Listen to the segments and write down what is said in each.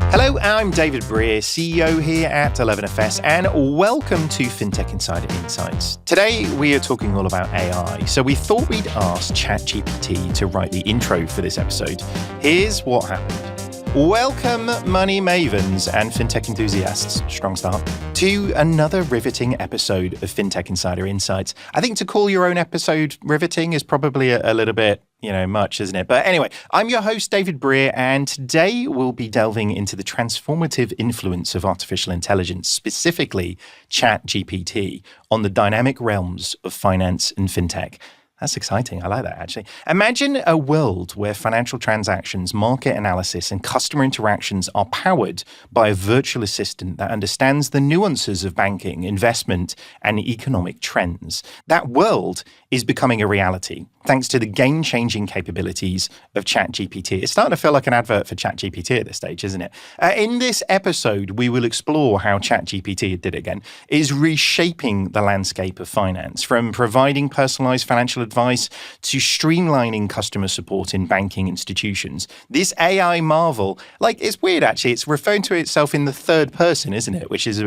Hello, I'm David Brear, CEO here at 11FS, and welcome to Fintech Insider Insights. Today, we are talking all about AI, so we thought we'd ask ChatGPT to write the intro for this episode. Here's what happened. Welcome, money mavens and fintech enthusiasts, strong start, to another riveting episode of Fintech Insider Insights. I think to call your own episode riveting is probably a little bit, much, isn't it? But anyway, I'm your host, David Brear, and today we'll be delving into the transformative influence of artificial intelligence, specifically ChatGPT, on the dynamic realms of finance and fintech. That's exciting. I like that, actually. Imagine a world where financial transactions, market analysis, and customer interactions are powered by a virtual assistant that understands the nuances of banking, investment, and economic trends. That world is becoming a reality thanks to the game-changing capabilities of ChatGPT. It's starting to feel like an advert for ChatGPT at this stage, isn't it? In this episode, we will explore how ChatGPT, is reshaping the landscape of finance, from providing personalized financial advice to streamlining customer support in banking institutions. This AI marvel, it's weird actually, it's referring to itself in the third person, isn't it? Which is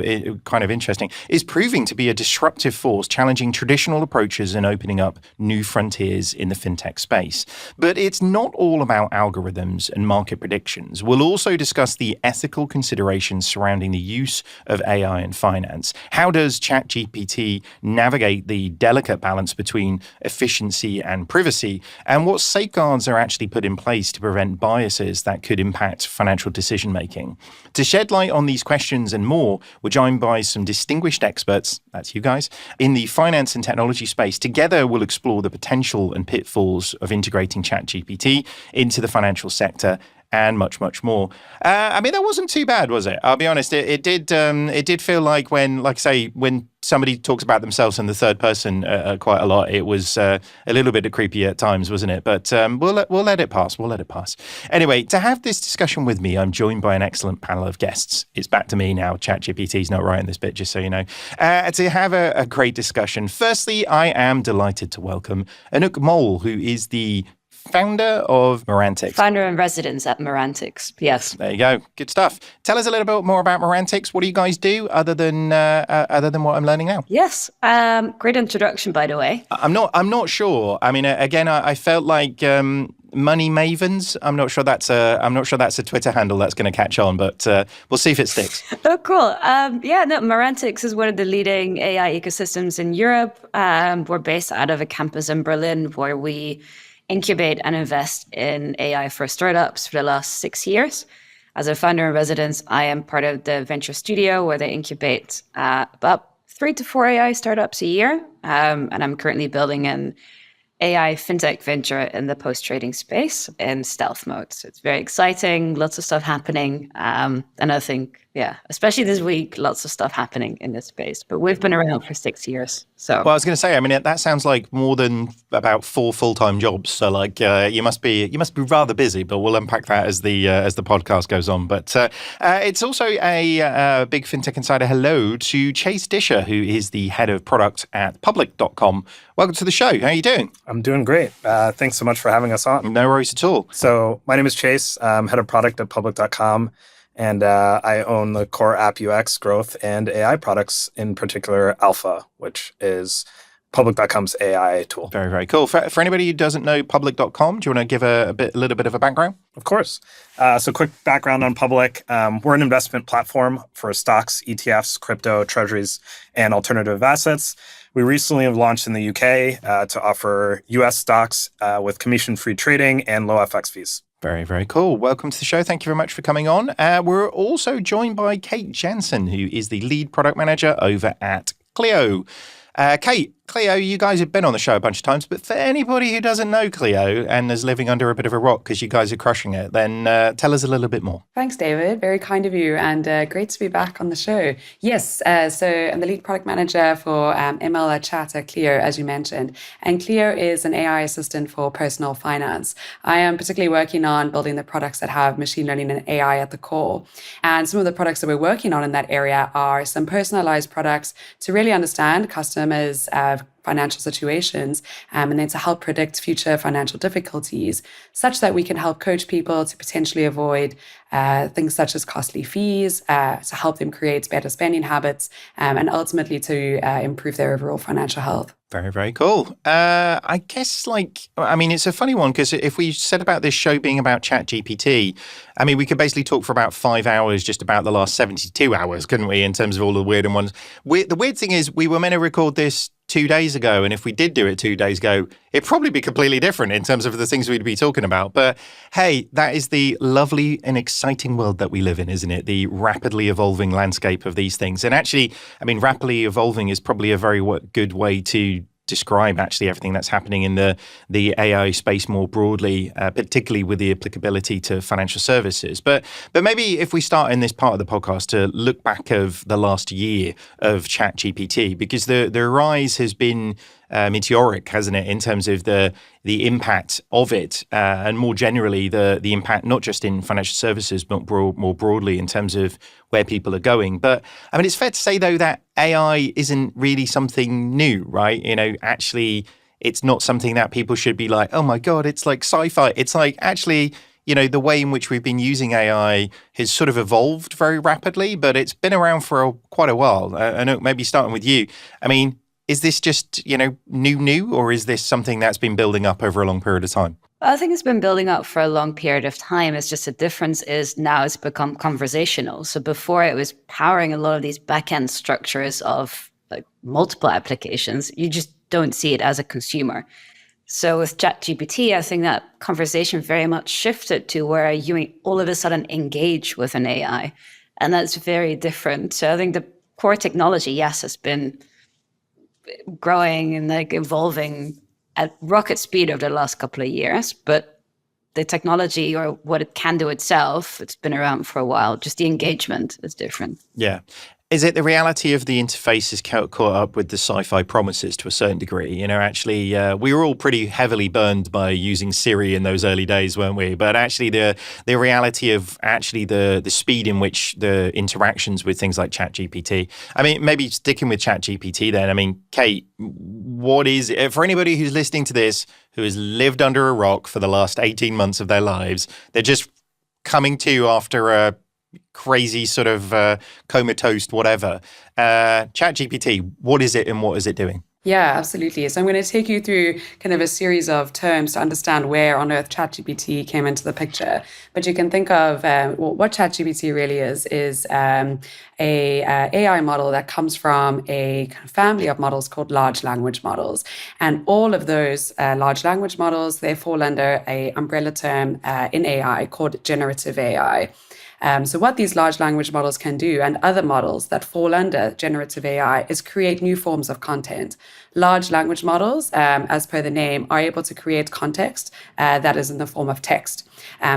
kind of interesting, is proving to be a disruptive force, challenging traditional approaches and opening up new frontiers in the fintech space. But it's not all about algorithms and market predictions. We'll also discuss the ethical considerations surrounding the use of AI in finance. How does ChatGPT navigate the delicate balance between efficiency and privacy? And what safeguards are actually put in place to prevent biases that could impact financial decision-making? To shed light on these questions and more, we're joined by some distinguished experts, that's you guys, in the finance and technology space. Together, we'll explore the potential and pitfalls of integrating ChatGPT into the financial sector and much, much more. That wasn't too bad, was it? I'll be honest. It did feel like when somebody talks about themselves in the third person quite a lot, it was a little bit creepy at times, wasn't it? But we'll let it pass. We'll let it pass. Anyway, to have this discussion with me, I'm joined by an excellent panel of guests. It's back to me now. ChatGPT's not writing this bit, just so you know. To have a great discussion. Firstly, I am delighted to welcome Anouk Moll, who is the founder of Merantix. Founder and resident at Merantix, yes. There you go. Good stuff. Tell us a little bit more about Merantix. What do you guys do other than what I'm learning now? Yes. Great introduction, by the way. I'm not sure. I felt like money mavens. I'm not sure that's a Twitter handle that's going to catch on, but we'll see if it sticks. Oh, cool. Merantix is one of the leading AI ecosystems in Europe. We're based out of a campus in Berlin where we incubate and invest in AI for startups for the last 6 years. As a founder in residence, I am part of the venture studio where they incubate about 3 to 4 AI startups a year. And I'm currently building an AI fintech venture in the post-trading space in stealth mode. So it's very exciting, lots of stuff happening. And I think, especially this week, lots of stuff happening in this space. But we've been around for 6 years. So, well, I was going to say, that sounds like more than about 4 full-time jobs. So, you must be rather busy. But we'll unpack that as the podcast goes on. But it's also a big Fintech Insider hello to Chase Disher, who is the head of product at public.com. Welcome to the show. How are you doing? I'm doing great. Thanks so much for having us on. No worries at all. So my name is Chase. I'm head of product at public.com. And I own the core app UX, growth, and AI products, in particular Alpha, which is public.com's AI tool. Very, very cool. For anybody who doesn't know public.com, do you want to give a little bit of a background? Of course. So quick background on Public. We're an investment platform for stocks, ETFs, crypto, treasuries, and alternative assets. We recently have launched in the UK to offer US stocks with commission-free trading and low FX fees. Very, very cool. Welcome to the show. Thank you very much for coming on. We're also joined by Kate Janssen, who is the lead product manager over at Cleo. Kate, Cleo, you guys have been on the show a bunch of times, but for anybody who doesn't know Cleo and is living under a bit of a rock because you guys are crushing it, then tell us a little bit more. Thanks, David. Very kind of you, and great to be back on the show. Yes, so I'm the lead product manager for ML Chat at Cleo, as you mentioned. And Cleo is an AI assistant for personal finance. I am particularly working on building the products that have machine learning and AI at the core. And some of the products that we're working on in that area are some personalized products to really understand customer dilemmas, financial situations, and then to help predict future financial difficulties, such that we can help coach people to potentially avoid things such as costly fees, to help them create better spending habits, and ultimately to improve their overall financial health. Very, very cool. I guess, it's a funny one because if we said about this show being about ChatGPT, we could basically talk for about 5 hours just about the last 72 hours, couldn't we, in terms of all the weird ones. The weird thing is we were meant to record this 2 days ago, and if we did do it 2 days ago, it'd probably be completely different in terms of the things we'd be talking about. But hey, that is the lovely and exciting world that we live in, isn't it? The rapidly evolving landscape of these things. And actually, rapidly evolving is probably a very good way to describe actually everything that's happening in the AI space more broadly, particularly with the applicability to financial services. But maybe if we start in this part of the podcast to look back of the last year of ChatGPT, because the rise has been meteoric, hasn't it, in terms of the impact of it, and more generally the impact not just in financial services but more broadly in terms of where people are going. But it's fair to say though that AI isn't really something new, right? Actually, it's not something that people should be like, oh my God, it's like sci-fi. It's like actually, the way in which we've been using AI has sort of evolved very rapidly, but it's been around for quite a while. Anouk, maybe starting with you. Is this just, new, or is this something that's been building up over a long period of time? I think it's been building up for a long period of time. It's just the difference is now it's become conversational. So before it was powering a lot of these back-end structures of multiple applications. You just don't see it as a consumer. So with ChatGPT, I think that conversation very much shifted to where you all of a sudden engage with an AI. And that's very different. So I think the core technology, yes, has been growing and evolving at rocket speed over the last couple of years, but the technology or what it can do itself, it's been around for a while. Just the engagement is different. Yeah. Is it the reality of the interface is caught up with the sci-fi promises to a certain degree? Actually, we were all pretty heavily burned by using Siri in those early days, weren't we? But actually, the reality of actually the speed in which the interactions with things like ChatGPT. Maybe sticking with ChatGPT then. Kate, what is it for anybody who's listening to this who has lived under a rock for the last 18 months of their lives? They're just coming to after a crazy sort of comatose whatever. ChatGPT, what is it and what is it doing? Yeah, absolutely. So I'm going to take you through kind of a series of terms to understand where on earth ChatGPT came into the picture. But you can think of what ChatGPT really is a AI model that comes from a kind of family of models called large language models. And all of those large language models, they fall under an umbrella term in AI called generative AI. So what these large language models can do, and other models that fall under generative AI, is create new forms of content. Large language models, as per the name, are able to create context that is in the form of text.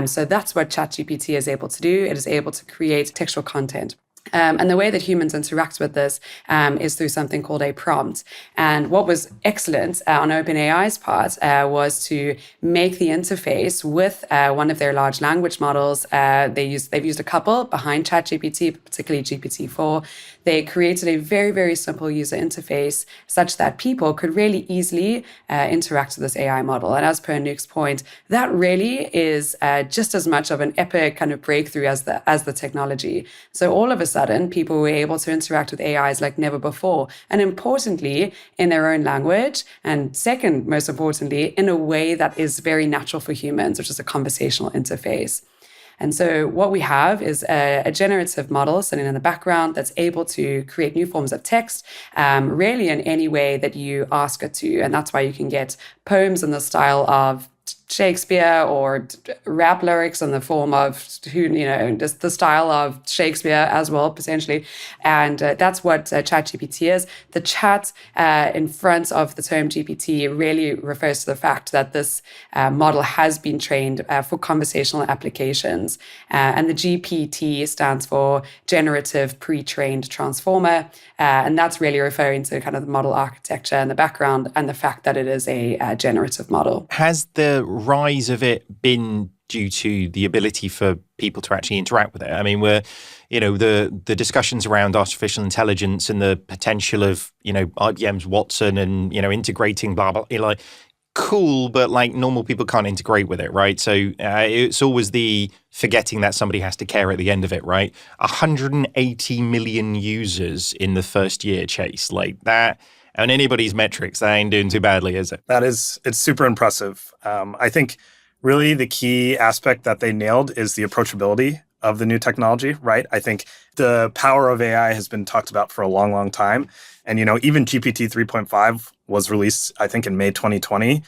So that's what ChatGPT is able to do. It is able to create textual content. And the way that humans interact with this is through something called a prompt. And what was excellent on OpenAI's part was to make the interface with one of their large language models. They've used a couple behind ChatGPT, particularly GPT-4. They created a very, very simple user interface such that people could really easily interact with this AI model. And as per Anouk's point, that really is just as much of an epic kind of breakthrough as the technology. So all of a sudden, people were able to interact with AIs like never before. And importantly, in their own language. And second, most importantly, in a way that is very natural for humans, which is a conversational interface. And so what we have is a generative model sitting in the background that's able to create new forms of text, really in any way that you ask it to. And that's why you can get poems in the style of Shakespeare or rap lyrics in the form of just the style of Shakespeare as well, potentially. And that's what ChatGPT is. The chat in front of the term GPT really refers to the fact that this model has been trained for conversational applications. And the GPT stands for Generative Pre-trained Transformer. And that's really referring to kind of the model architecture in the background and the fact that it is a generative model. Has the rise of it been due to the ability for people to actually interact with it? I mean, the discussions around artificial intelligence and the potential of, IBM's Watson and, integrating blah, blah, like, cool, but like normal people can't integrate with it, right? So it's always the forgetting that somebody has to care at the end of it, right? 180 million users in the first year, Chase, like that. On anybody's metrics, that ain't doing too badly, is it? It's super impressive. I think really the key aspect that they nailed is the approachability of the new technology, right? I think the power of AI has been talked about for a long, long time. And, even GPT 3.5 was released, I think, in May 2020,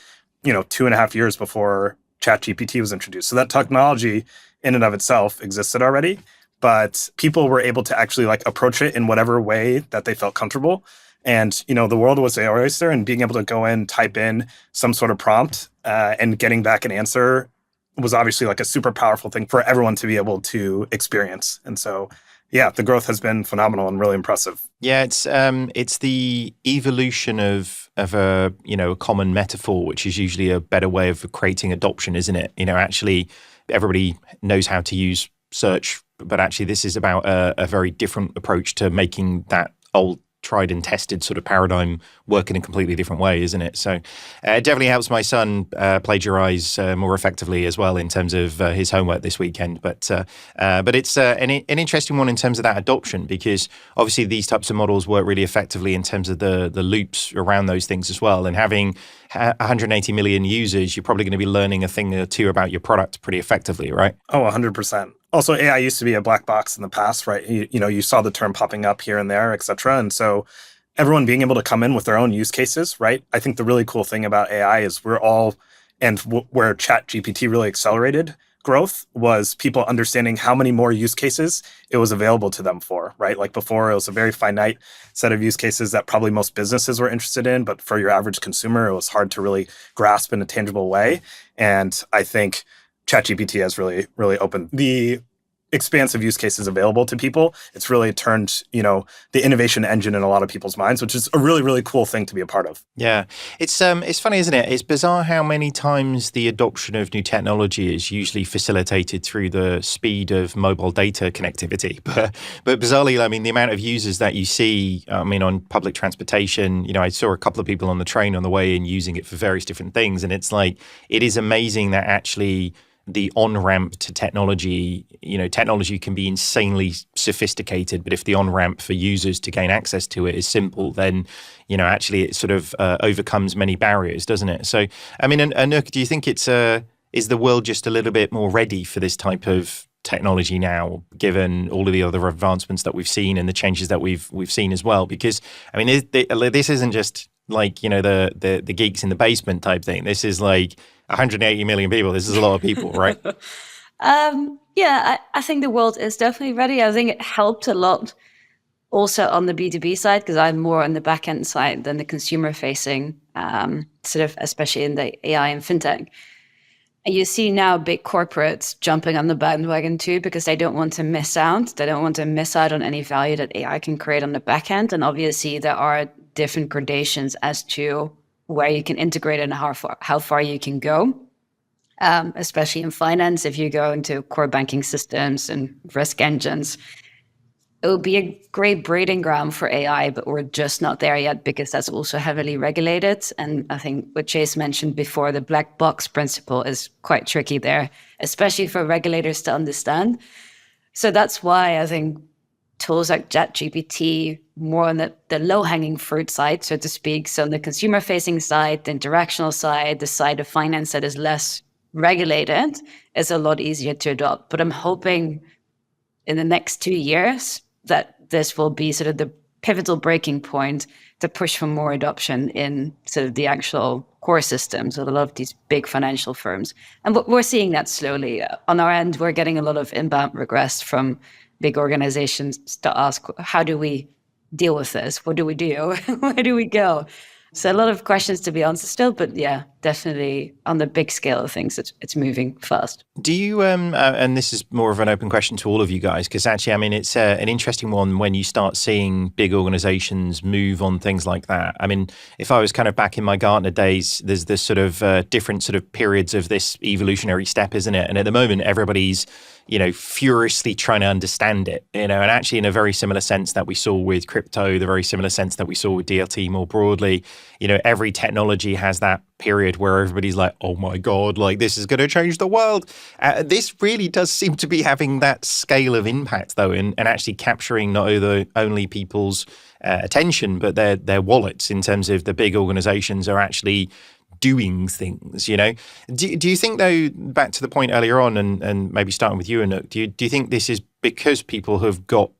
2.5 years before ChatGPT was introduced. So that technology in and of itself existed already, but people were able to actually approach it in whatever way that they felt comfortable. And, the world was their oyster, and being able to go in, type in some sort of prompt and getting back an answer was obviously a super powerful thing for everyone to be able to experience. And so, yeah, the growth has been phenomenal and really impressive. Yeah, it's the evolution of a a common metaphor, which is usually a better way of creating adoption, isn't it? Actually, everybody knows how to use search, but actually, this is about a very different approach to making that old tried and tested sort of paradigm work in a completely different way, isn't it? So it definitely helps my son plagiarize more effectively as well in terms of his homework this weekend. But it's an interesting one in terms of that adoption, because obviously these types of models work really effectively in terms of the loops around those things as well. And having 180 million users, you're probably going to be learning a thing or two about your product pretty effectively, right? Oh, 100%. Also, AI used to be a black box in the past, right? You saw the term popping up here and there, et cetera. And so everyone being able to come in with their own use cases, right? I think the really cool thing about AI is where ChatGPT really accelerated growth was people understanding how many more use cases it was available to them for, right? Like before, it was a very finite set of use cases that probably most businesses were interested in, but for your average consumer, it was hard to really grasp in a tangible way. And I think ChatGPT has really, really opened the expansive use cases available to people. It's really turned, the innovation engine in a lot of people's minds, which is a really, really cool thing to be a part of. Yeah. It's funny, isn't it? It's bizarre how many times the adoption of new technology is usually facilitated through the speed of mobile data connectivity. But bizarrely, I mean, the amount of users that you see, on public transportation, I saw a couple of people on the train on the way in using it for various different things. And it's like, it is amazing that actually the on-ramp to technology, technology can be insanely sophisticated, but if the on-ramp for users to gain access to it is simple, then, actually it sort of overcomes many barriers, doesn't it? So, I mean, Anouk, do you think is the world just a little bit more ready for this type of technology now, given all of the other advancements that we've seen and the changes that we've seen as well? Because, I mean, this isn't just like, the geeks in the basement type thing. This is like 180 million people. This is a lot of people, right? I think the world is definitely ready. I think it helped a lot also on the B2B side, because I'm more on the back end side than the consumer facing, sort of, especially in the AI and fintech. And you see now big corporates jumping on the bandwagon too, because they don't want to miss out. They don't want to miss out on any value that AI can create on the back end. And obviously there are different gradations as to where you can integrate and how far you can go, especially in finance. If you go into core banking systems and risk engines, it would be a great breeding ground for AI, but we're just not there yet because that's also heavily regulated. And I think what Chase mentioned before, the black box principle is quite tricky there, especially for regulators to understand. So that's why I think tools like ChatGPT, more on the low-hanging fruit side, so to speak. So on the consumer-facing side, the interactional side, the side of finance that is less regulated, is a lot easier to adopt. But I'm hoping in the next 2 years that this will be sort of the pivotal breaking point to push for more adoption in sort of the actual core systems of a lot of these big financial firms. And we're seeing that slowly. On our end, we're getting a lot of inbound requests from big organizations to ask, how do we deal with this? What do we do? Where do we go? So a lot of questions to be answered still, but yeah, definitely on the big scale of things, it's moving fast. Do you, and this is more of an open question to all of you guys, because actually, I mean, it's an interesting one when you start seeing big organizations move on things like that. I mean, if I was kind of back in my Gartner days, there's this sort of different sort of periods of this evolutionary step, isn't it? And at the moment, everybody's, furiously trying to understand it, and actually in a very similar sense that we saw with crypto, the very similar sense that we saw with DLT more broadly, every technology has that period where everybody's like, oh my God, like this is going to change the world. This really does seem to be having that scale of impact though, and actually capturing not only people's attention, but their wallets in terms of the big organizations are actually doing things, Do you think though, back to the point earlier on and maybe starting with you, Anouk, do you think this is because people have got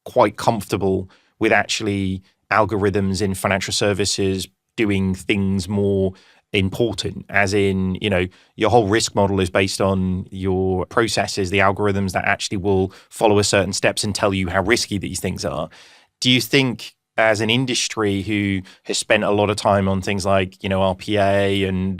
quite comfortable with actually algorithms in financial services doing things more important, as in, your whole risk model is based on your processes, the algorithms that actually will follow a certain steps and tell you how risky these things are? Do you think as an industry who has spent a lot of time on things like, RPA and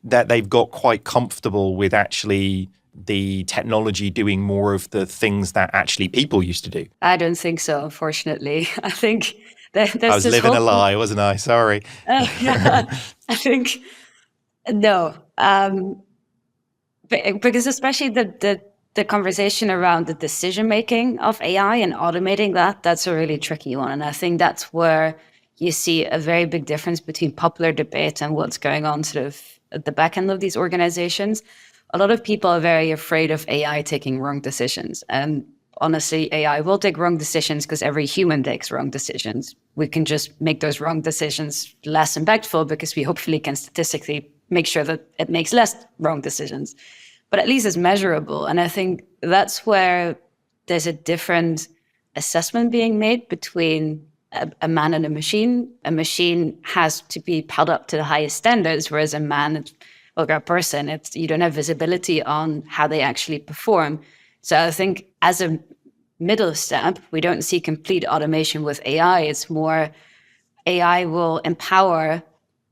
that they've got quite comfortable with actually the technology doing more of the things that actually people used to do? I don't think so, unfortunately. I think there's I was this living a whole lie, wasn't I? Sorry. Yeah, I think no, because especially the conversation around the decision making of AI and automating that's a really tricky one, and I think that's where you see a very big difference between popular debate and what's going on sort of at the back end of these organizations. A lot of people are very afraid of AI taking wrong decisions, and honestly, AI will take wrong decisions because every human takes wrong decisions. We can just make those wrong decisions less impactful because we hopefully can statistically make sure that it makes less wrong decisions. But at least it's measurable. And I think that's where there's a different assessment being made between a man and a machine. A machine has to be held up to the highest standards, whereas a man or a person, you don't have visibility on how they actually perform. So I think as a middle step, we don't see complete automation with AI. It's more AI will empower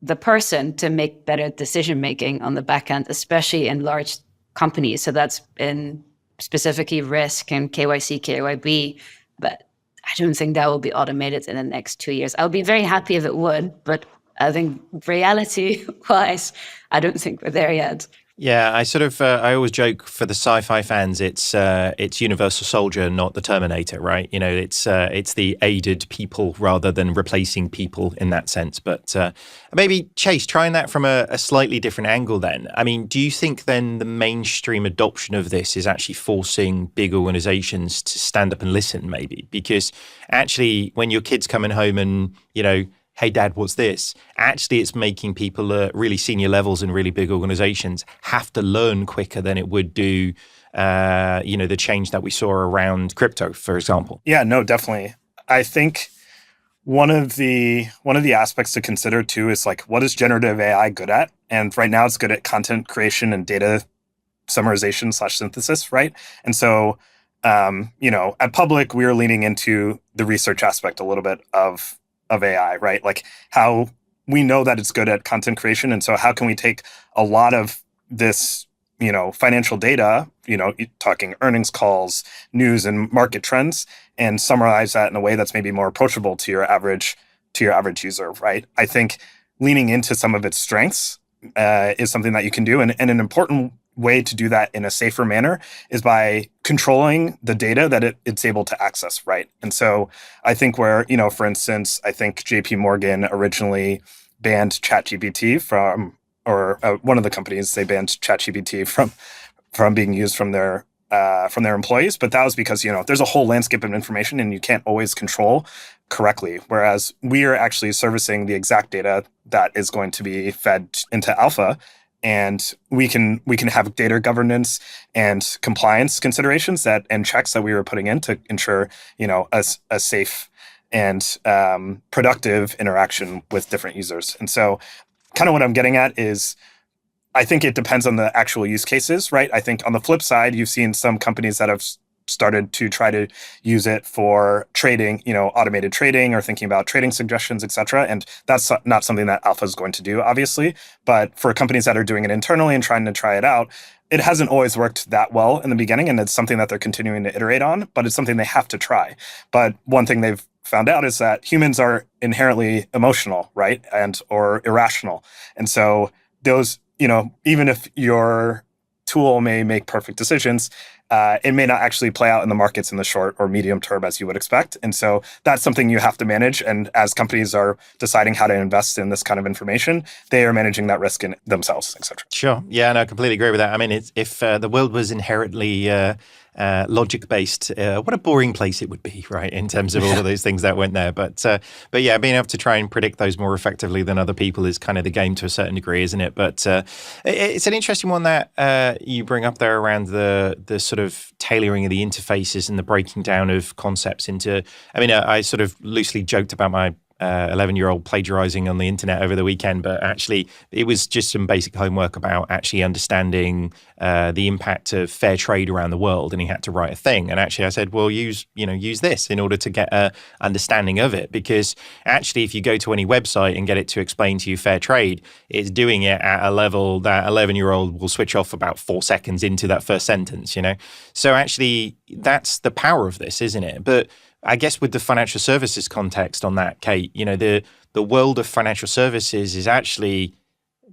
the person to make better decision making on the back end, especially in large companies. So that's in specifically risk and KYC, KYB. But I don't think that will be automated in the next 2 years. I'll be very happy if it would, but I think reality-wise, I don't think we're there yet. Yeah, I always joke for the sci-fi fans, it's Universal Soldier, not the Terminator, right? It's the aided people rather than replacing people in that sense. But maybe Chase, trying that from a slightly different angle then. I mean, do you think then the mainstream adoption of this is actually forcing big organizations to stand up and listen maybe? Because actually when your kid's coming home and, hey, Dad, what's this? Actually, it's making people at really senior levels in really big organizations have to learn quicker than it would do, the change that we saw around crypto, for example. Yeah, no, definitely. I think one of the aspects to consider too is like, what is generative AI good at? And right now it's good at content creation and data summarization / synthesis, right? And so, at Public, we are leaning into the research aspect a little bit of AI, right? Like how we know that it's good at content creation. And so how can we take a lot of this, financial data, talking earnings calls, news and market trends, and summarize that in a way that's maybe more approachable to your average user, right? I think leaning into some of its strengths is something that you can do. And an important way to do that in a safer manner is by controlling the data that it's able to access, right? And so I think where, for instance, I think JP Morgan originally banned ChatGPT from, or one of the companies, they banned ChatGPT from being used from their employees. But that was because, there's a whole landscape of information and you can't always control correctly. Whereas we are actually servicing the exact data that is going to be fed into Alpha. And we can have data governance and compliance considerations and checks that we were putting in to ensure, a safe and productive interaction with different users. And so kind of what I'm getting at is I think it depends on the actual use cases, right? I think on the flip side, you've seen some companies that have started to try to use it for trading, automated trading or thinking about trading suggestions, et cetera. And that's not something that Alpha is going to do, obviously. But for companies that are doing it internally and trying to try it out, it hasn't always worked that well in the beginning, and it's something that they're continuing to iterate on, but it's something they have to try. But one thing they've found out is that humans are inherently emotional, right? Or irrational. And so those, even if your tool may make perfect decisions, it may not actually play out in the markets in the short or medium term as you would expect. And so that's something you have to manage. And as companies are deciding how to invest in this kind of information, they are managing that risk in themselves, et cetera. Sure. Yeah, no, I completely agree with that. I mean, if the world was inherently logic-based, what a boring place it would be, right, in terms of all of those things that went there. But yeah, being able to try and predict those more effectively than other people is kind of the game to a certain degree, isn't it? But it's an interesting one that you bring up there around the sort of tailoring of the interfaces and the breaking down of concepts into, I sort of loosely joked about my 11-year-old plagiarizing on the internet over the weekend, but actually it was just some basic homework about actually understanding the impact of fair trade around the world, and he had to write a thing. And actually I said, well, use this in order to get a understanding of it, because actually if you go to any website and get it to explain to you fair trade, it's doing it at a level that 11-year-old will switch off about 4 seconds into that first sentence, So actually that's the power of this, isn't it? But I guess with the financial services context on that, Kate, the world of financial services is actually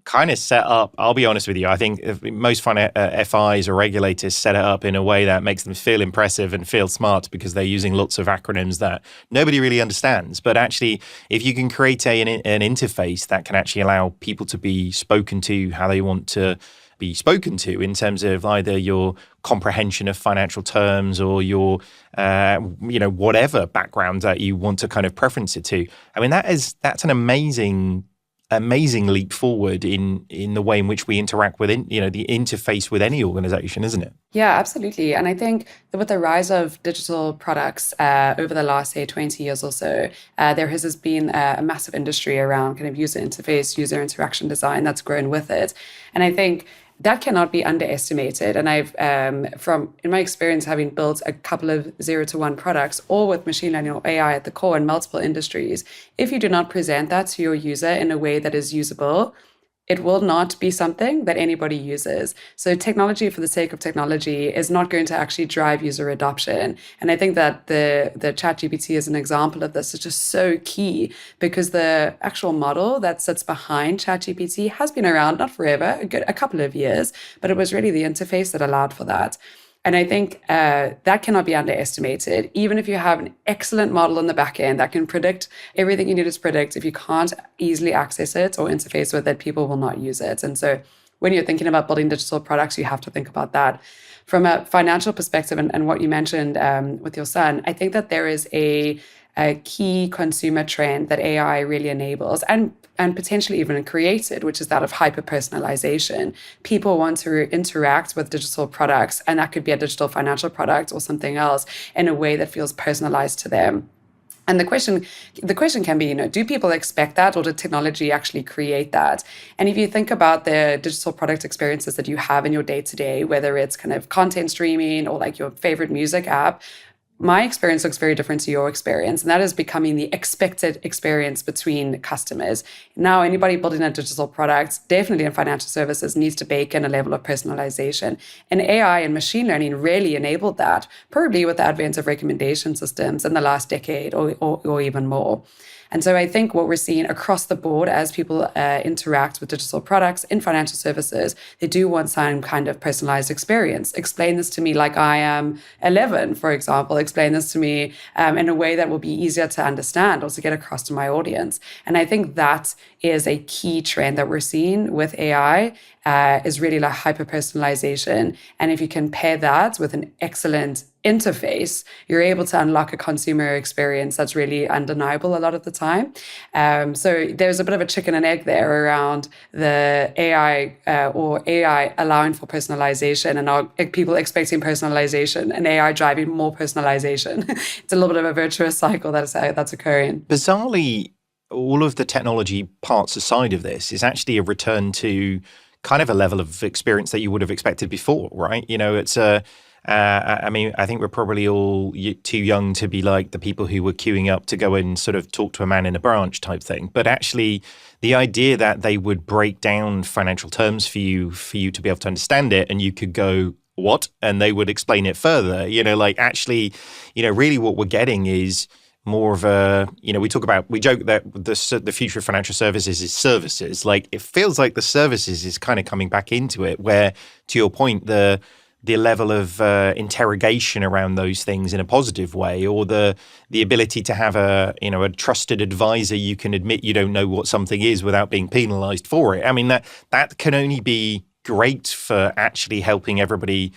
kind of set up. I'll be honest with you. I think most FIs or regulators set it up in a way that makes them feel impressive and feel smart because they're using lots of acronyms that nobody really understands. But actually, if you can create an interface that can actually allow people to be spoken to how they want to be spoken to in terms of either your comprehension of financial terms or your, whatever background that you want to kind of preference it to. That's an amazing leap forward in the way in which we interact with, the interface with any organization, isn't it? Yeah, absolutely. And I think that with the rise of digital products over the last, say, 20 years or so, there has been a massive industry around kind of user interface, user interaction design that's grown with it. And I think that cannot be underestimated. And I've, in my experience, having built a couple of 0-1 products, all with machine learning or AI at the core in multiple industries, if you do not present that to your user in a way that is usable, it will not be something that anybody uses. So technology for the sake of technology is not going to actually drive user adoption. And I think that the ChatGPT is an example of this. It's just so key because the actual model that sits behind ChatGPT has been around, not forever, a couple of years, but it was really the interface that allowed for that. And I think that cannot be underestimated. Even if you have an excellent model in the back end that can predict everything you need to predict, if you can't easily access it or interface with it, people will not use it. And so when you're thinking about building digital products, you have to think about that. From a financial perspective and what you mentioned with your son, I think that there is a key consumer trend that AI really enables and potentially even created, which is that of hyper-personalization. People want to interact with digital products, and that could be a digital financial product or something else, in a way that feels personalized to them. And the question can be, do people expect that, or did technology actually create that? And if you think about the digital product experiences that you have in your day-to-day, whether it's kind of content streaming or like your favorite music app, my experience looks very different to your experience, and that is becoming the expected experience between customers. Now, anybody building a digital product, definitely in financial services, needs to bake in a level of personalization. And AI and machine learning really enabled that, probably with the advent of recommendation systems in the last decade or even more. And so I think what we're seeing across the board as people interact with digital products in financial services, they do want some kind of personalized experience. Explain this to me like I am 11, for example. Explain this to me in a way that will be easier to understand or to get across to my audience. And I think that is a key trend that we're seeing with AI, is really like hyper-personalization. And if you can pair that with an excellent interface, you're able to unlock a consumer experience that's really undeniable a lot of the time. So there's a bit of a chicken and egg there around the AI or AI allowing for personalization and people expecting personalization and AI driving more personalization. It's a little bit of a virtuous cycle that's occurring. Bizarrely, all of the technology parts aside of this is actually a return to kind of a level of experience that you would have expected before, right? It's I mean, I think we're probably all too young to be like the people who were queuing up to go and sort of talk to a man in a branch type thing. But actually, the idea that they would break down financial terms for you to be able to understand it, and you could go, what? And they would explain it further. Like actually, really what we're getting is more of a, we joke that the future of financial services is services. Like it feels like the services is kind of coming back into it, where, to your point, the level of interrogation around those things in a positive way, or the ability to have a trusted advisor you can admit you don't know what something is without being penalized for it. I mean, that can only be great for actually helping everybody,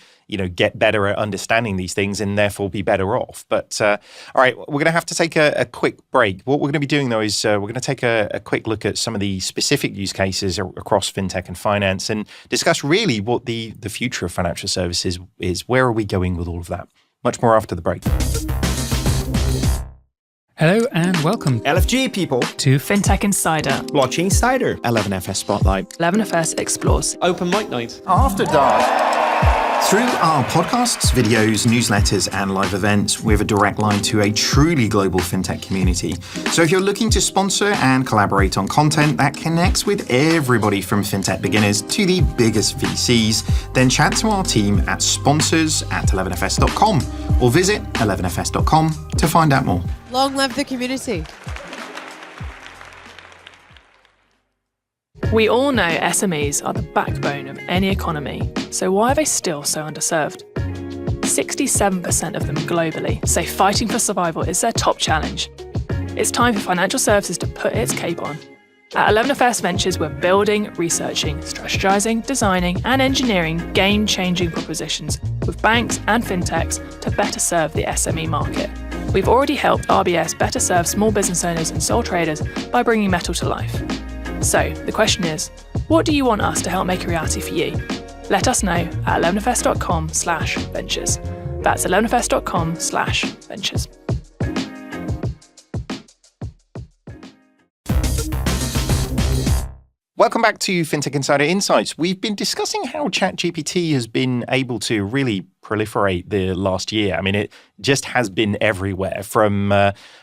get better at understanding these things and therefore be better off. But all right, we're going to have to take a quick break. What we're going to be doing, though, is we're going to take a quick look at some of the specific use cases across fintech and finance and discuss really what the future of financial services is. Where are we going with all of that? Much more after the break. Hello and welcome LFG people to Fintech Insider, Blockchain Insider, 11FS Spotlight, 11FS Explores, Open Mic Night, After Dark. Through our podcasts, videos, newsletters, and live events, we have a direct line to a truly global fintech community. So if you're looking to sponsor and collaborate on content that connects with everybody from fintech beginners to the biggest VCs, then chat to our team at sponsors@11fs.com or visit 11fs.com to find out more. Long live the community. We all know SMEs are the backbone of any economy, so why are they still so underserved? 67% of them globally say fighting for survival is their top challenge. It's time for financial services to put its cape on. At 11FS Ventures, we're building, researching, strategizing, designing, and engineering game-changing propositions with banks and fintechs to better serve the SME market. We've already helped RBS better serve small business owners and sole traders by bringing metal to life. So, the question is, what do you want us to help make a reality for you? Let us know at 11fs.com/ventures. That's 11fs.com/ventures. Welcome back to Fintech Insider Insights. We've been discussing how ChatGPT has been able to really proliferate the last year. I mean, it just has been everywhere from,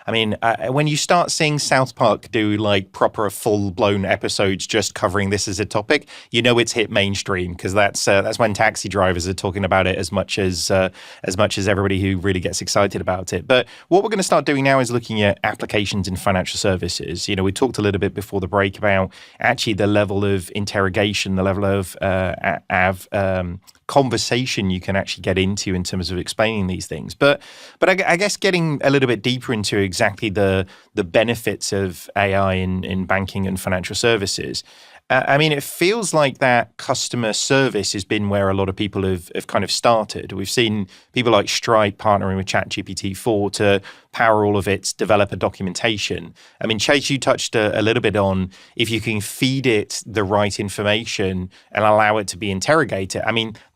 when you start seeing South Park do like proper full-blown episodes just covering this as a topic, it's hit mainstream, because that's when taxi drivers are talking about it as much as everybody who really gets excited about it. But what we're going to start doing now is looking at applications in financial services. We talked a little bit before the break about actually the level of interrogation, the level of conversation you can actually get into in terms of explaining these things. But I guess getting a little bit deeper into exactly the benefits of AI in banking and financial services. It feels like that customer service has been where a lot of people have kind of started. We've seen people like Stripe partnering with ChatGPT-4 to power all of its developer documentation. Chase, you touched a little bit on if you can feed it the right information and allow it to be interrogated.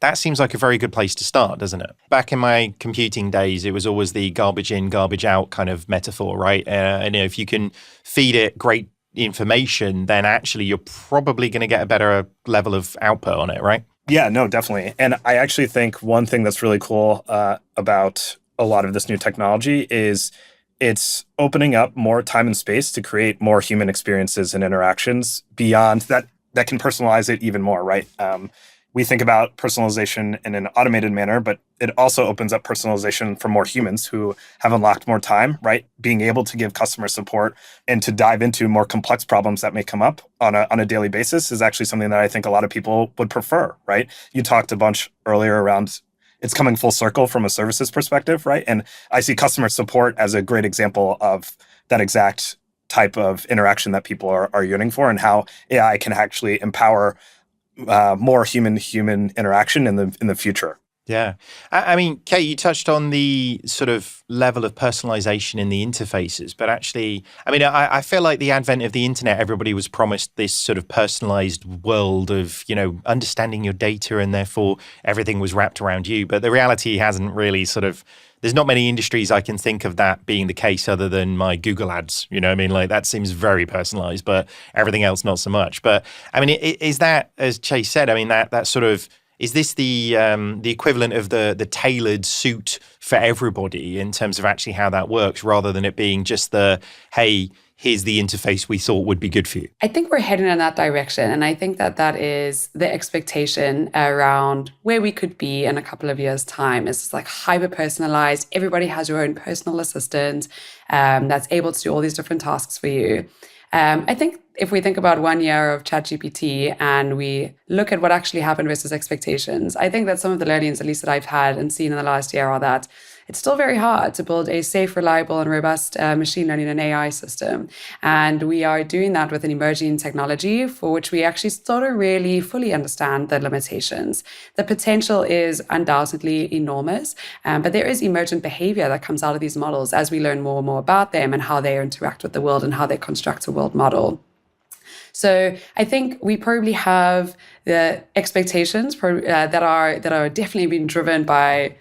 That seems like a very good place to start, doesn't it? Back in my computing days, it was always the garbage in, garbage out kind of metaphor, right? If you can feed it great information, then actually you're probably going to get a better level of output on it, right? Yeah, no, definitely. And I actually think one thing that's really cool about a lot of this new technology is it's opening up more time and space to create more human experiences and interactions beyond that can personalize it even more, right? We think about personalization in an automated manner, but it also opens up personalization for more humans who have unlocked more time, right? Being able to give customer support and to dive into more complex problems that may come up on a daily basis is actually something that I think a lot of people would prefer, right? You talked a bunch earlier around it's coming full circle from a services perspective, right? And I see customer support as a great example of that exact type of interaction that people are yearning for, and how AI can actually empower more human interaction in the future. Yeah. Kate, you touched on the sort of level of personalization in the interfaces, but actually, I feel like the advent of the internet, everybody was promised this sort of personalized world of, understanding your data, and therefore everything was wrapped around you. But the reality hasn't really there's not many industries I can think of that being the case other than my Google ads. That seems very personalized, but everything else not so much. But is that, as Chase said, that sort of is this the equivalent of the tailored suit for everybody in terms of actually how that works, rather than it being just hey, here's the interface we thought would be good for you? I think we're heading in that direction. And I think that is the expectation around where we could be in a couple of years' time. It's like hyper-personalized. Everybody has your own personal assistant that's able to do all these different tasks for you. I think if we think about 1 year of ChatGPT and we look at what actually happened versus expectations, I think that some of the learnings, at least that I've had and seen in the last year, are that it's still very hard to build a safe, reliable, and robust machine learning and AI system. And we are doing that with an emerging technology for which we actually still don't really fully understand the limitations. The potential is undoubtedly enormous, but there is emergent behavior that comes out of these models as we learn more and more about them and how they interact with the world and how they construct a world model. So I think we probably have the expectations that are definitely being driven by,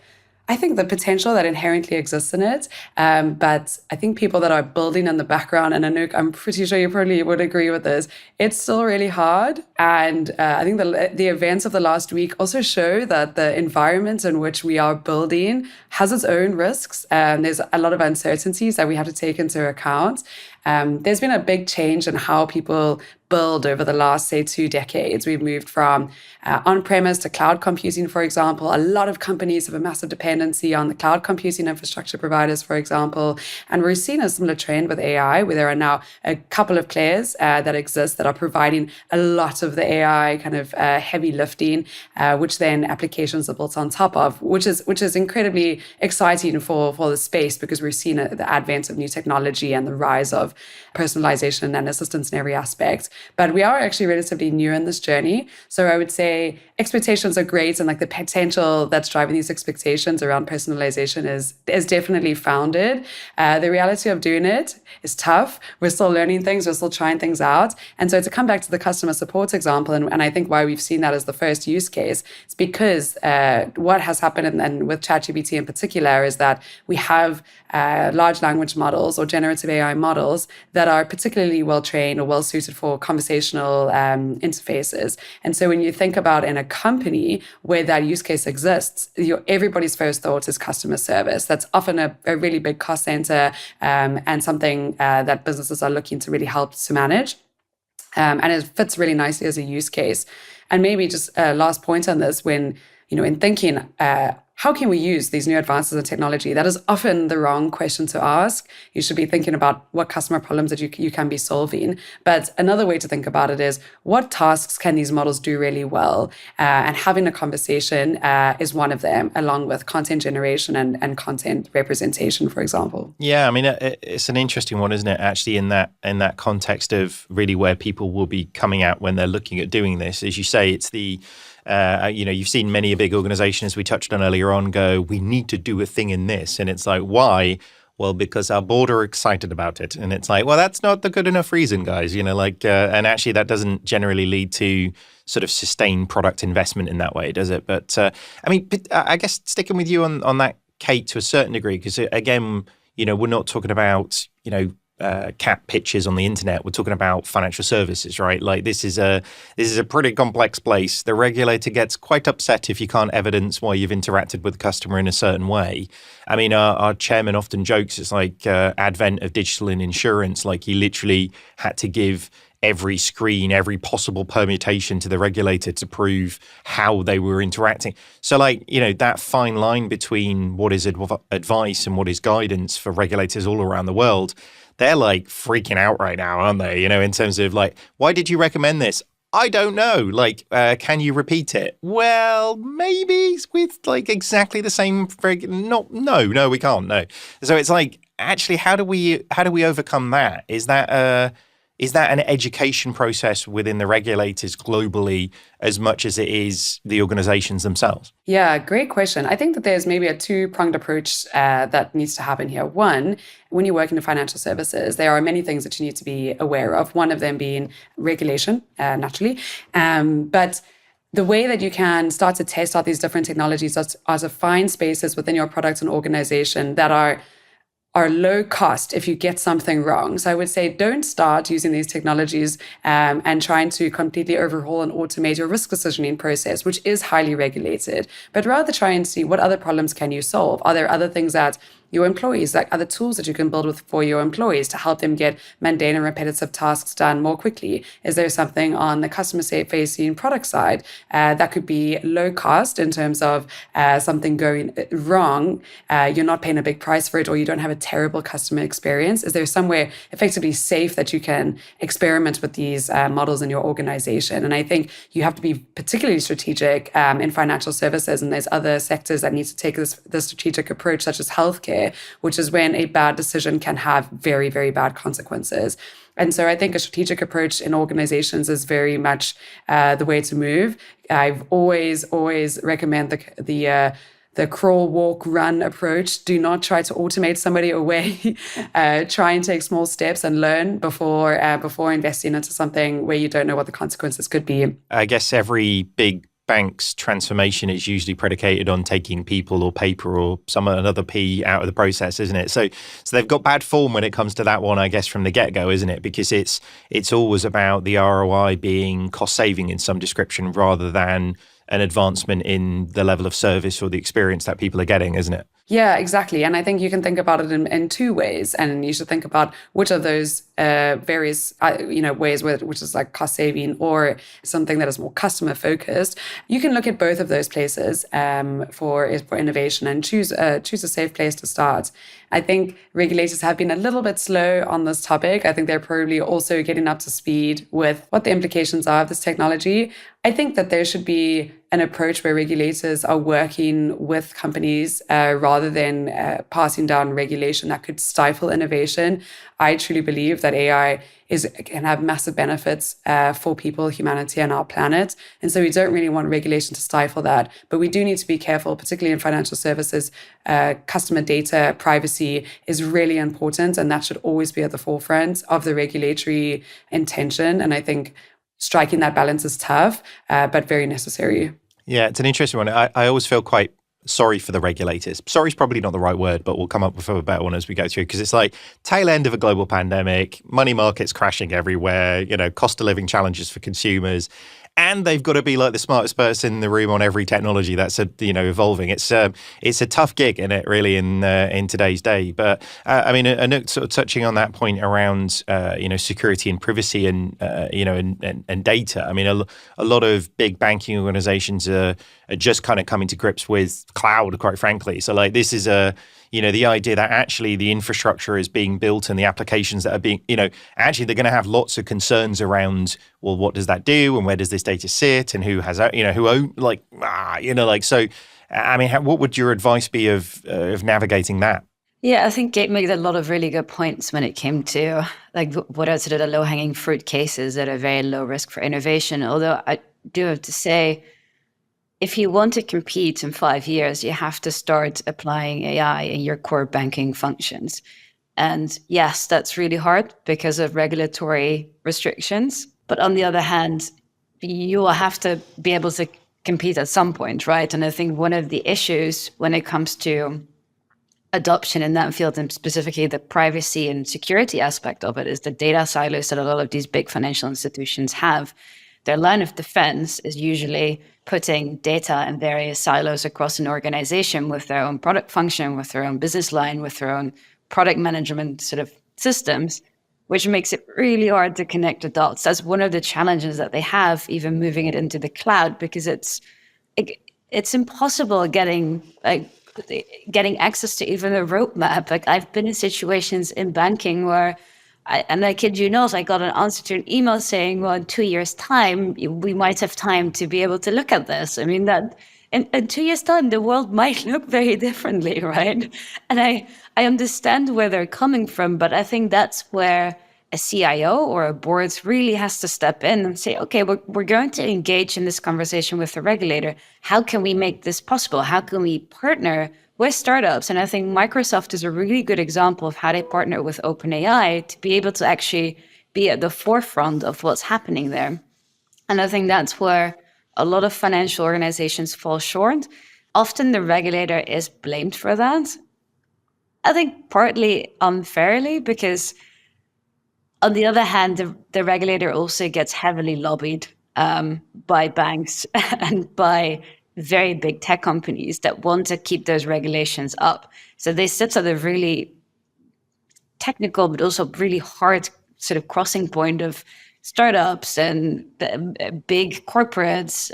I think, the potential that inherently exists in it. But I think people that are building in the background, and Anouk, I'm pretty sure you probably would agree with this, it's still really hard. And I think the events of the last week also show that the environment in which we are building has its own risks. There's a lot of uncertainties that we have to take into account. There's been a big change in how people build over the last, say, 2 decades. We've moved from on-premise to cloud computing, for example. A lot of companies have a massive dependency on the cloud computing infrastructure providers, for example. And we're seeing a similar trend with AI, where there are now a couple of players that exist that are providing a lot of the AI kind of heavy lifting, which then applications are built on top of, which is incredibly exciting for the space, because we're seeing the advent of new technology and the rise of personalization and assistance in every aspect. But we are actually relatively new in this journey. So I would say expectations are great, and like the potential that's driving these expectations around personalization is definitely founded. The reality of doing it is tough. We're still learning things. We're still trying things out. And so to come back to the customer support example, and I think why we've seen that as the first use case, is because what has happened, and with ChatGPT in particular, is that we have large language models or generative AI models that are particularly well trained or well suited for conversational interfaces. And so when you think about in a company where that use case exists, everybody's first thought is customer service. That's often a really big cost center and something that businesses are looking to really help to manage. And it fits really nicely as a use case. And maybe just a last point on this, when, in thinking, how can we use these new advances in technology? That is often the wrong question to ask. You should be thinking about what customer problems that you can be solving. But another way to think about it is, what tasks can these models do really well? And having a conversation is one of them, along with content generation and content representation, for example. Yeah, I mean, it's an interesting one, isn't it? Actually, in that context of really where people will be coming out when they're looking at doing this, as you say, it's the you've seen many a big organization, as we touched on earlier on, go, we need to do a thing in this. And it's like, why? Well, because our board are excited about it. And it's like, well, that's not the good enough reason, guys. And actually that doesn't generally lead to sort of sustained product investment in that way, does it? But I guess sticking with you on that, Kate, to a certain degree, because again, we're not talking about, cat pictures on the internet. We're talking about financial services, right? Like this is a pretty complex place. The regulator gets quite upset if you can't evidence why you've interacted with the customer in a certain way. I mean, our chairman often jokes it's like advent of digital in insurance. Like he literally had to give every screen, every possible permutation to the regulator to prove how they were interacting. So that fine line between what is advice and what is guidance for regulators all around the world, they're like freaking out right now, aren't they? In terms of like, why did you recommend this? I don't know. Can you repeat it? Well, maybe with like exactly the same. No, we can't. No. So it's like, actually, how do we overcome that? Is that an education process within the regulators globally as much as it is the organizations themselves? Yeah, great question. I think that there's maybe a two-pronged approach that needs to happen here. One, when you work in the financial services, there are many things that you need to be aware of, one of them being regulation, naturally. But the way that you can start to test out these different technologies are to find spaces within your product and organization that are are low cost if you get something wrong. So I would say don't start using these technologies and trying to completely overhaul and automate your risk decisioning process, which is highly regulated, but rather try and see what other problems can you solve. Are there other things that your employees, like other tools that you can build with for your employees to help them get mundane and repetitive tasks done more quickly? Is there something on the customer facing product side that could be low cost in terms of something going wrong? You're not paying a big price for it, or you don't have a terrible customer experience. Is there somewhere effectively safe that you can experiment with these models in your organization? And I think you have to be particularly strategic in financial services, and there's other sectors that need to take this strategic approach, such as healthcare, which is when a bad decision can have very, very bad consequences. And so I think a strategic approach in organizations is very much the way to move. I've always recommend the crawl, walk, run approach. Do not try to automate somebody away. Try and take small steps and learn before investing into something where you don't know what the consequences could be. I guess every big bank's transformation is usually predicated on taking people or paper or another P out of the process, isn't it? So they've got bad form when it comes to that one, I guess, from the get-go, isn't it? Because it's always about the ROI being cost saving in some description rather than an advancement in the level of service or the experience that people are getting, isn't it? Yeah, exactly. And I think you can think about it in two ways. And you should think about which of those various ways, which is like cost saving or something that is more customer focused. You can look at both of those places for innovation and choose a safe place to start. I think regulators have been a little bit slow on this topic. I think they're probably also getting up to speed with what the implications are of this technology. I think that there should be an approach where regulators are working with companies rather than passing down regulation that could stifle innovation. I truly believe that AI can have massive benefits for people, humanity, and our planet. And so we don't really want regulation to stifle that. But we do need to be careful, particularly in financial services. Customer data privacy is really important, and that should always be at the forefront of the regulatory intention. And I think striking that balance is tough, but very necessary. Yeah, it's an interesting one. I always feel quite sorry for the regulators. Sorry is probably not the right word, but we'll come up with a better one as we go through, because it's like tail end of a global pandemic, money markets crashing everywhere, cost of living challenges for consumers. And they've got to be like the smartest person in the room on every technology that's evolving. It's a tough gig, isn't it, really, in today's day. But Anouk, sort of touching on that point around security and privacy and and data. I mean, a lot of big banking organizations are just kind of coming to grips with cloud, quite frankly. So like this is the idea that actually the infrastructure is being built and the applications that are being, actually they're going to have lots of concerns around, well, what does that do and where does this data sit and who has, who own, so, I mean, what would your advice be of navigating that? Yeah, I think Kate made a lot of really good points when it came to like what are sort of the low-hanging fruit cases that are very low risk for innovation. Although I do have to say, if you want to compete in 5 years, you have to start applying AI in your core banking functions. And yes, that's really hard because of regulatory restrictions. But on the other hand, you will have to be able to compete at some point, right? And I think one of the issues when it comes to adoption in that field, and specifically the privacy and security aspect of it, is the data silos that a lot of these big financial institutions have. Their line of defense is usually putting data in various silos across an organization with their own product function, with their own business line, with their own product management sort of systems, which makes it really hard to connect the dots. That's one of the challenges that they have, even moving it into the cloud, because it's impossible getting access to even a roadmap. Like I've been in situations in banking where I kid you not, I got an answer to an email saying, well, in 2 years' time, we might have time to be able to look at this. I mean, that in 2 years' time, the world might look very differently, right? And I understand where they're coming from, but I think that's where a CIO or a board really has to step in and say, okay, we're going to engage in this conversation with the regulator. How can we make this possible? How can we partner with startups? And I think Microsoft is a really good example of how they partner with OpenAI to be able to actually be at the forefront of what's happening there. And I think that's where a lot of financial organizations fall short. Often the regulator is blamed for that. I think partly unfairly, because on the other hand, the regulator also gets heavily lobbied by banks and by very big tech companies that want to keep those regulations up. So they sit at a really technical, but also really hard sort of crossing point of startups and big corporates,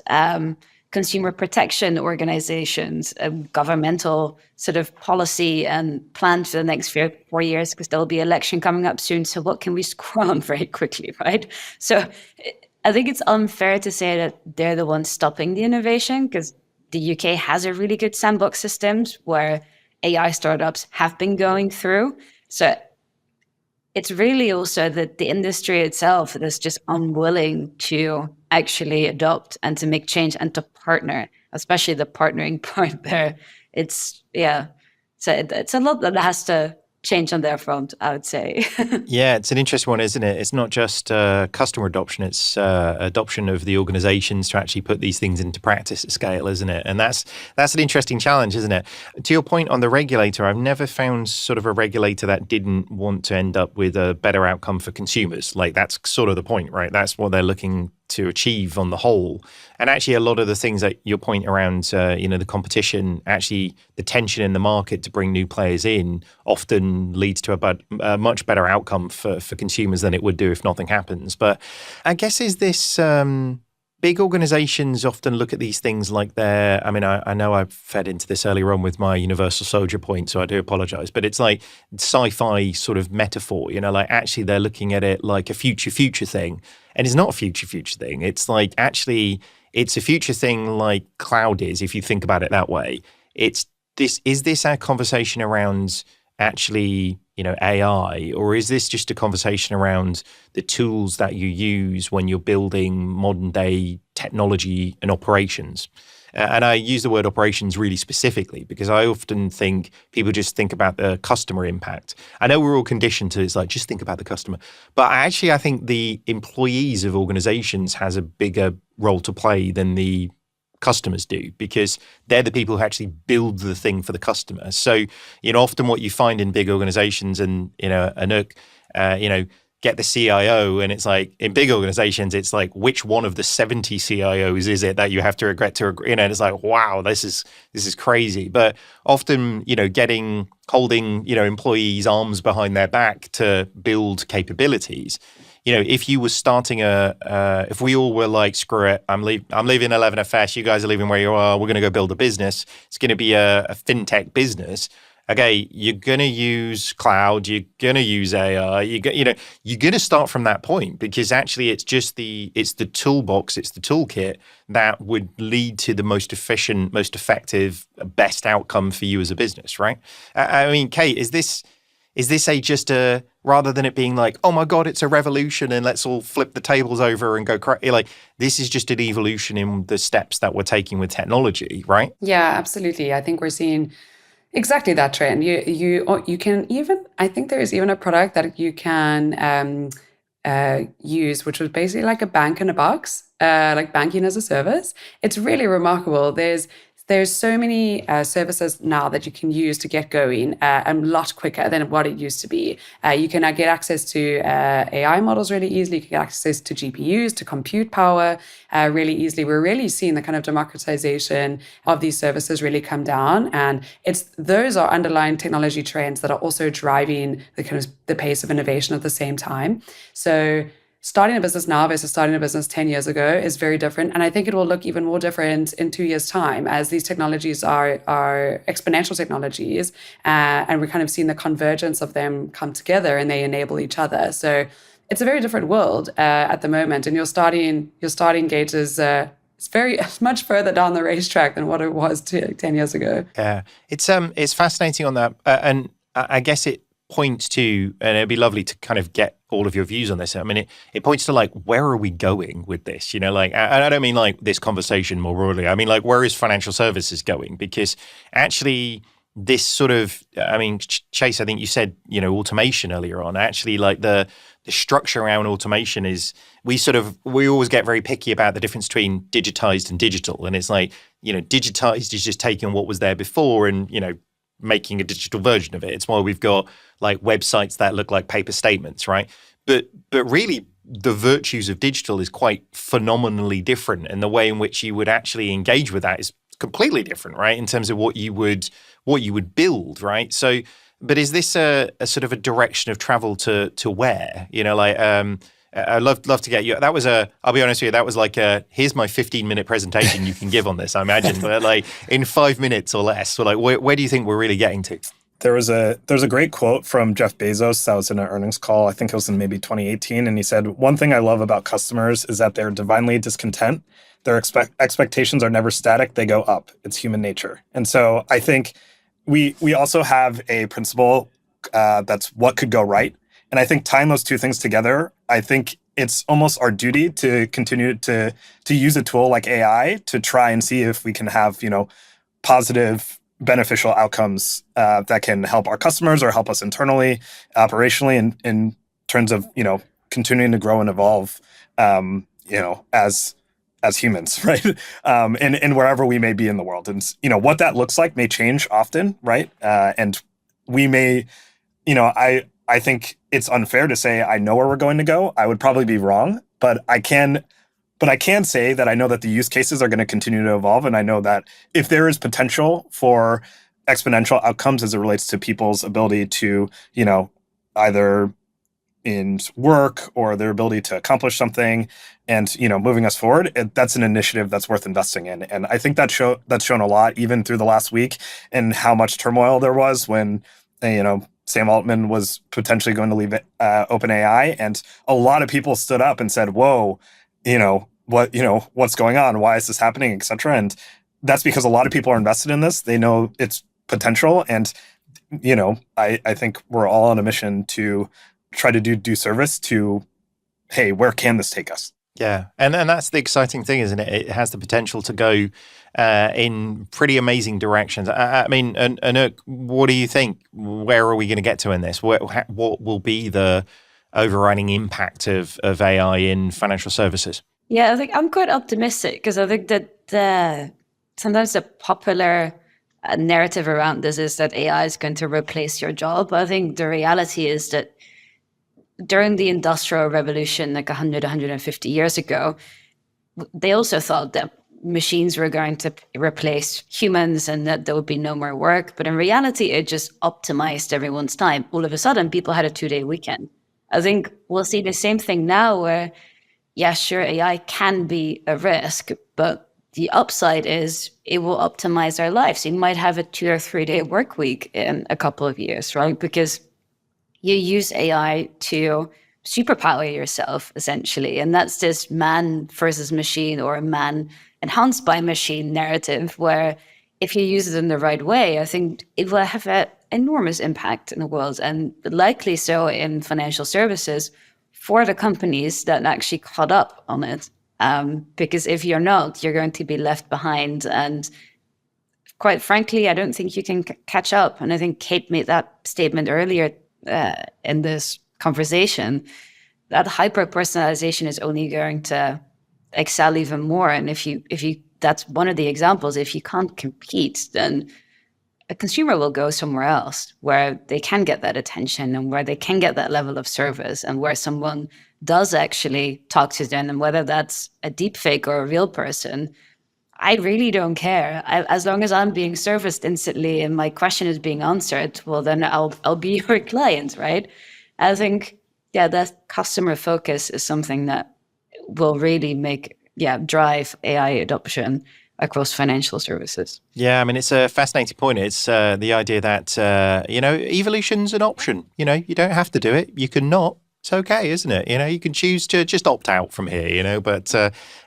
consumer protection organizations, governmental sort of policy and plans for the next 4 years, because there'll be election coming up soon. So what can we scroll on very quickly, right? So I think it's unfair to say that they're the ones stopping the innovation, because the UK has a really good sandbox systems where AI startups have been going through. So it's really also that the industry itself that's just unwilling to actually adopt and to make change and to partner, especially the partnering part there. It's, yeah, so it's a lot that has to change on their front, I would say. Yeah, it's an interesting one, isn't it? It's not just customer adoption, it's adoption of the organizations to actually put these things into practice at scale, isn't it? And that's an interesting challenge, isn't it? To your point on the regulator, I've never found sort of a regulator that didn't want to end up with a better outcome for consumers. Like, that's sort of the point, right? That's what they're looking to achieve on the whole. And actually, a lot of the things that your point around, the competition, actually the tension in the market to bring new players in often leads to a much better outcome for consumers than it would do if nothing happens. But I guess is this big organizations often look at these things like I know I fed into this earlier on with my universal soldier point, so I do apologize, but it's like sci-fi sort of metaphor, like actually they're looking at it like a future thing. And it's not a future thing. It's like, actually, it's a future thing like cloud is, if you think about it that way. Is this our conversation around actually, AI, or is this just a conversation around the tools that you use when you're building modern day technology and operations? And I use the word operations really specifically because I often think people just think about the customer impact. I know we're all conditioned to, it's like, just think about the customer. But actually, I think the employees of organizations has a bigger role to play than the customers do, because they're the people who actually build the thing for the customer. So, often what you find in big organizations, and, Anouk, get the CIO, and it's like in big organizations, it's like, which one of the 70 CIOs is it that you have to regret to agree? And it's like, wow, this is crazy. But often, holding, employees' arms behind their back to build capabilities. If you were starting if we all were like, screw it, I'm leaving 11FS, you guys are leaving where you are, we're going to go build a business. It's going to be a fintech business. Okay, you're going to use cloud, you're going to use AI, you're going to start from that point, because actually it's the toolbox, it's the toolkit that would lead to the most efficient, most effective, best outcome for you as a business, right? I mean, Kate, is this rather than it being like, oh my God, it's a revolution and let's all flip the tables over and go crazy, like, this is just an evolution in the steps that we're taking with technology, right? Yeah, absolutely. I think we're seeing exactly that trend. You can even, I think there is even a product that you can use, which was basically like a bank in a box, like banking as a service. It's really remarkable. There's so many services now that you can use to get going a lot quicker than what it used to be. You can get access to AI models really easily. You can get access to GPUs, to compute power really easily. We're really seeing the kind of democratization of these services really come down. And those are underlying technology trends that are also driving the pace of innovation at the same time. So starting a business now versus starting a business 10 years ago is very different. And I think it will look even more different in 2 years' time, as these technologies are exponential technologies. And we're kind of seeing the convergence of them come together, and they enable each other. So it's a very different world at the moment. And your starting gate is it's much further down the racetrack than what it was 10 years ago. Yeah, it's fascinating on that. And I guess it points to, and it'd be lovely to kind of get all of your views on this. I mean, it points to like, where are we going with this? Like, I don't mean like this conversation more broadly. I mean, like, where is financial services going? Because actually this sort of, I mean, Chase, I think you said, automation earlier on. Actually, like the structure around automation is, we always get very picky about the difference between digitized and digital. And it's like, digitized is just taking what was there before and, making a digital version of it. It's why we've got like websites that look like paper statements, right? But really, the virtues of digital is quite phenomenally different, and the way in which you would actually engage with that is completely different, right? In terms of what you would build, right? So, but is this a sort of a direction of travel to where? I'd love to get you. That was I'll be honest with you, that was like here's my 15-minute presentation you can give on this, I imagine, but like in 5 minutes or less. So like, where do you think we're really getting to? There's a great quote from Jeff Bezos that was in an earnings call. I think it was in maybe 2018. And he said, one thing I love about customers is that they're divinely discontent. Their expectations are never static. They go up. It's human nature. And so I think we also have a principle that's what could go right. And I think tying those two things together, I think it's almost our duty to continue to use a tool like AI to try and see if we can have, positive, beneficial outcomes that can help our customers or help us internally, operationally, in terms of, continuing to grow and evolve, as humans, right? And wherever we may be in the world. And, what that looks like may change often, right? And we may, I think it's unfair to say I know where we're going to go. I would probably be wrong, but I can say that I know that the use cases are going to continue to evolve. And I know that if there is potential for exponential outcomes as it relates to people's ability to, either in work or their ability to accomplish something and, moving us forward, that's an initiative that's worth investing in. And I think that's shown a lot, even through the last week, and how much turmoil there was when, Sam Altman was potentially going to leave OpenAI, and a lot of people stood up and said, whoa, what's going on? Why is this happening, et cetera? And that's because a lot of people are invested in this. They know its potential. And, I think we're all on a mission to try to do due service to, hey, where can this take us? Yeah. And that's the exciting thing, isn't it? It has the potential to go in pretty amazing directions. I mean, Anouk, what do you think? Where are we going to get to in this? What will be the overriding impact of AI in financial services? Yeah, I think I'm quite optimistic because I think that sometimes the popular narrative around this is that AI is going to replace your job. I think the reality is that during the Industrial Revolution, like 100, 150 years ago, they also thought that machines were going to replace humans and that there would be no more work. But in reality, it just optimized everyone's time. All of a sudden, people had a 2-day weekend. I think we'll see the same thing now where, yeah, sure, AI can be a risk, but the upside is it will optimize our lives. You might have a 2 or 3 day work week in a couple of years, right? Because you use AI to superpower yourself, essentially. And that's this man versus machine or man enhanced by machine narrative, where if you use it in the right way, I think it will have an enormous impact in the world, and likely so in financial services for the companies that actually caught up on it. Because if you're not, you're going to be left behind. And quite frankly, I don't think you can catch up. And I think Kate made that statement earlier in this conversation, that hyper-personalization is only going to excel even more. And if you that's one of the examples. If you can't compete, then a consumer will go somewhere else where they can get that attention and where they can get that level of service and where someone does actually talk to them. And whether that's a deep fake or a real person, I really don't care. As long as I'm being serviced instantly and my question is being answered, well, then I'll be your client, right? I think, yeah, that customer focus is something that will really drive AI adoption across financial services. Yeah, I mean, it's a fascinating point. It's the idea that, evolution's an option. You don't have to do it. You can not. It's okay, isn't it? You can choose to just opt out from here, but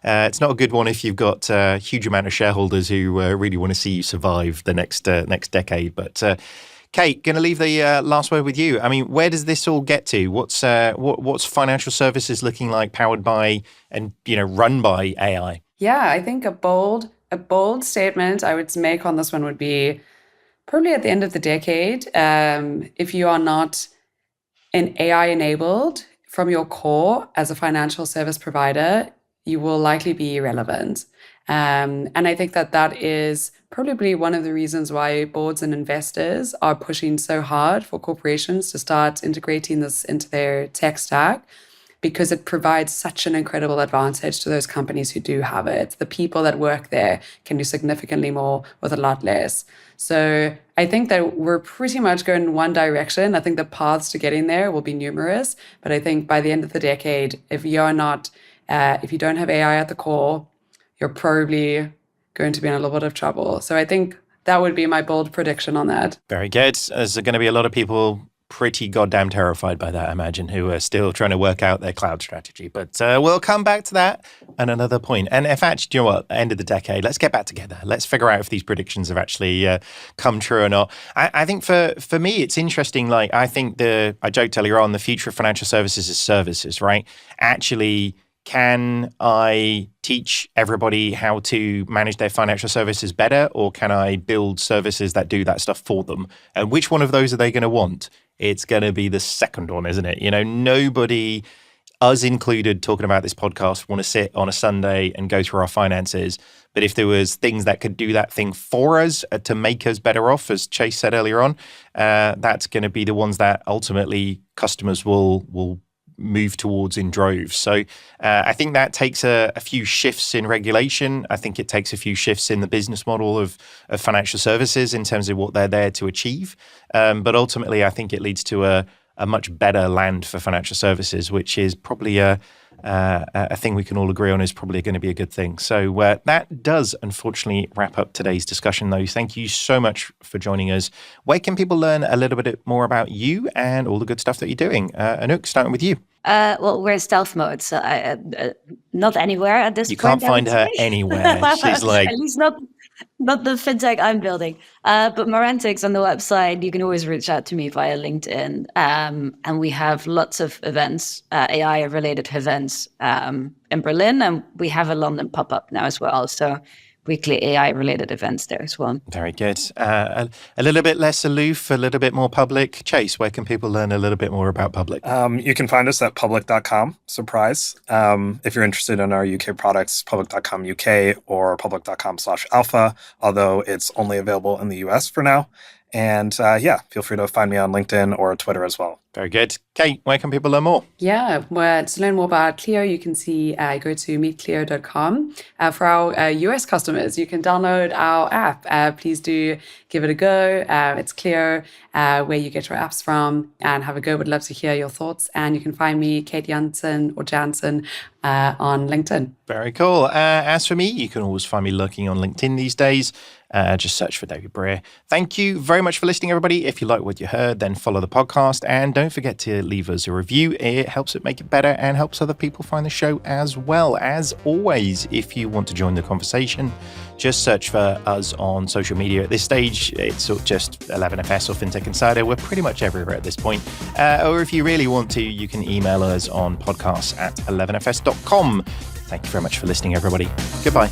it's not a good one if you've got a huge amount of shareholders who really want to see you survive the next decade. But Kate, going to leave the last word with you. I mean, where does this all get to? What's financial services looking like, powered by and run by AI? Yeah, I think a bold statement I would make on this one would be probably at the end of the decade. If you are not an AI enabled from your core as a financial service provider, you will likely be irrelevant. And I think that is probably one of the reasons why boards and investors are pushing so hard for corporations to start integrating this into their tech stack, because it provides such an incredible advantage to those companies who do have it. The people that work there can do significantly more with a lot less. So I think that we're pretty much going in one direction. I think the paths to getting there will be numerous, but I think by the end of the decade, if you don't have AI at the core, you're probably going to be in a little bit of trouble. So I think that would be my bold prediction on that. Very good. There's going to be a lot of people pretty goddamn terrified by that, I imagine, who are still trying to work out their cloud strategy. But we'll come back to that at another point. And if actually, do you know what, end of the decade, let's get back together. Let's figure out if these predictions have actually come true or not. I think for me, it's interesting. Like, I think I joked earlier on, the future of financial services is services, right? Actually, can I teach everybody how to manage their financial services better, or can I build services that do that stuff for them? And which one of those are they going to want? It's going to be the second one, isn't it? You know, nobody, us included, talking about this podcast, want to sit on a Sunday and go through our finances. But if there was things that could do that thing for us to make us better off, as Chase said earlier on, that's going to be the ones that ultimately customers will move towards in droves. So I think that takes a few shifts in regulation. I think it takes a few shifts in the business model of financial services in terms of what they're there to achieve. But ultimately, I think it leads to a much better land for financial services, which is probably a thing we can all agree on is probably going to be a good thing. So that does, unfortunately, wrap up today's discussion, though. Thank you so much for joining us. Where can people learn a little bit more about you and all the good stuff that you're doing? Anouk, starting with you. Well, we're in stealth mode, so not anywhere at this point. You can't find her anywhere. She's like... At least not the fintech I'm building. But Marantix on the website, you can always reach out to me via LinkedIn. And we have lots of events, AI-related events in Berlin. And we have a London pop-up now as well. So weekly AI-related events there as well. Very good. A little bit less aloof, a little bit more public. Chase, where can people learn a little bit more about Public? You can find us at public.com, surprise. If you're interested in our UK products, public.com UK or public.com/alpha, although it's only available in the US for now. And feel free to find me on LinkedIn or Twitter as well. Very good. Kate, where can people learn more? Yeah, well, to learn more about Cleo, you can go to meetcleo.com. For our US customers, you can download our app. Please do give it a go. It's Cleo, where you get your apps from, and have a go. Would love to hear your thoughts. And you can find me, Kate Janssen or Janssen, on LinkedIn. Very cool. As for me, you can always find me lurking on LinkedIn these days. Just search for David Brear. Thank you very much for listening, everybody. If you like what you heard, then follow the podcast. And don't forget to leave us a review. It helps it make it better and helps other people find the show as well. As always, if you want to join the conversation, just search for us on social media. At this stage, it's just 11FS or Fintech Insider. We're pretty much everywhere at this point. Or if you really want to, you can email us on podcasts@11fs.com. Thank you very much for listening, everybody. Goodbye.